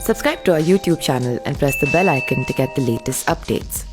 Subscribe to our YouTube channel and press the bell icon to get the latest updates.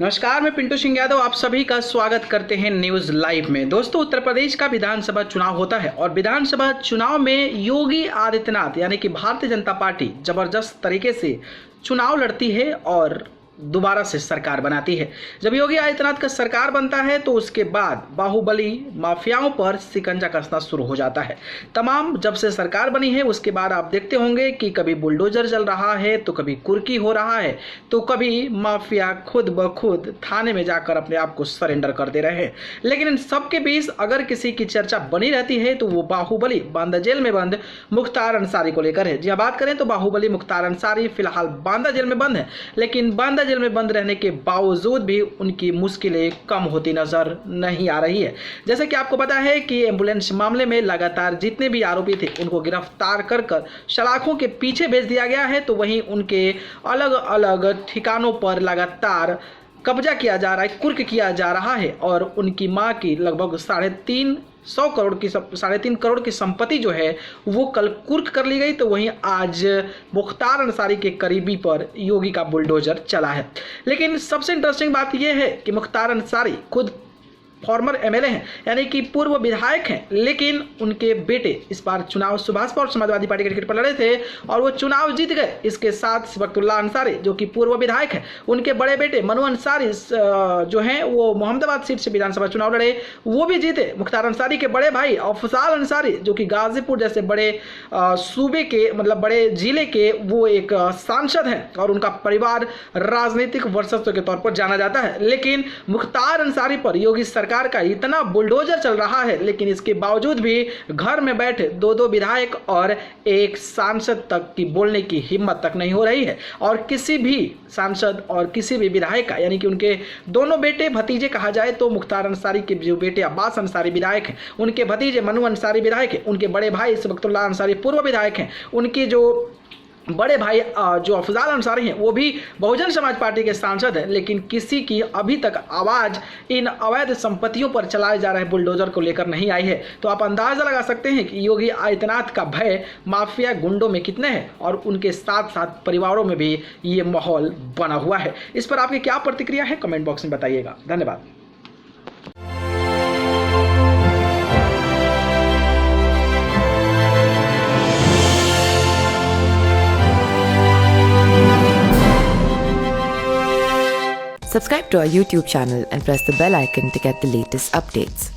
नमस्कार, मैं पिंटू सिंह यादव आप सभी का स्वागत करते हैं न्यूज़ लाइव में। दोस्तों, उत्तर प्रदेश का विधानसभा चुनाव होता है और विधानसभा चुनाव में योगी आदित्यनाथ यानी कि भारतीय जनता पार्टी जबरदस्त तरीके से चुनाव लड़ती है और दोबारा से सरकार बनाती है। जब योगी आदित्यनाथ का सरकार बनता है तो उसके बाद बाहुबली माफियाओं पर शिकंजा कसना शुरू हो जाता है। तमाम जब से सरकार बनी है उसके बाद आप देखते होंगे कि कभी बुलडोजर चल रहा है तो कभी कुर्की हो रहा है तो कभी माफिया खुद ब खुद थाने में जाकर अपने आप को सरेंडर कर दे रहे हैं। लेकिन इन सबके बीच अगर किसी की चर्चा बनी रहती है तो वो बाहुबली बांदा जेल में बंद मुख्तार अंसारी को लेकर है। जी हाँ, बात करें तो बाहुबली मुख्तार अंसारी फिलहाल बांदा जेल में बंद है, लेकिन बांदा जेल में बंद रहने के बावजूद भी उनकी मुश्किलें कम होती नजर नहीं आ रही है। जैसे कि आपको पता है कि एम्बुलेंस मामले में लगातार जितने भी आरोपी थे उनको गिरफ्तार कर सलाखों के पीछे भेज दिया गया है, तो वहीं उनके अलग अलग ठिकानों पर लगातार कब्जा किया जा रहा है, कुर्क किया जा रहा है और उनकी मां की लगभग 3.5 करोड़ की संपत्ति जो है वो कल कुर्क कर ली गई। तो वहीं आज मुख्तार अंसारी के करीबी पर योगी का बुलडोजर चला है। लेकिन सबसे इंटरेस्टिंग बात यह है कि मुख्तार अंसारी खुद फॉर्मर एमएलए हैं यानी कि पूर्व विधायक हैं, लेकिन उनके बेटे इस बार चुनाव सुभाष पौर समाजवादी पार्टी के टिकट पर लड़े थे और वो चुनाव जीत गए। इसके साथ सिबकतुल्लाह अंसारी जो कि पूर्व विधायक हैं, उनके बड़े बेटे मनु अंसारी जो हैं वो मोहम्मदाबाद सीट से विधानसभा चुनाव लड़े, वो भी जीते। मुख्तार अंसारी के बड़े भाई अफजाल अंसारी जो कि गाजीपुर जैसे बड़े सूबे के मतलब बड़े जिले के वो एक सांसद हैं और उनका परिवार राजनीतिक वर्चस्व के तौर पर जाना जाता है। लेकिन मुख्तार अंसारी पर योगी सरकार का इतना बुलडोजर चल रहा है, लेकिन इसके बावजूद भी घर में बैठे दो विधायक और एक सांसद तक की बोलने की हिम्मत तक नहीं हो रही है। और किसी भी सांसद और किसी भी विधायक का यानी कि उनके दोनों बेटे भतीजे कहा जाए तो मुख्तार अंसारी के जो बेटे अब्बास अंसारी विधायक हैं, उनके भतीजे मनु अंसारी विधायक हैं, उनके बड़े भाई सिबकतुल्लाह अंसारी पूर्व विधायक हैं, उनकी जो बड़े भाई जो अफजाल अंसारी हैं वो भी बहुजन समाज पार्टी के सांसद हैं, लेकिन किसी की अभी तक आवाज़ इन अवैध संपत्तियों पर चलाए जा रहे बुलडोजर को लेकर नहीं आई है। तो आप अंदाज़ा लगा सकते हैं कि योगी आदित्यनाथ का भय माफिया गुंडों में कितने हैं और उनके साथ साथ परिवारों में भी ये माहौल बना हुआ है। इस पर आपकी क्या प्रतिक्रिया है, कमेंट बॉक्स में बताइएगा। धन्यवाद। Subscribe to our YouTube channel and press the bell icon to get the latest updates.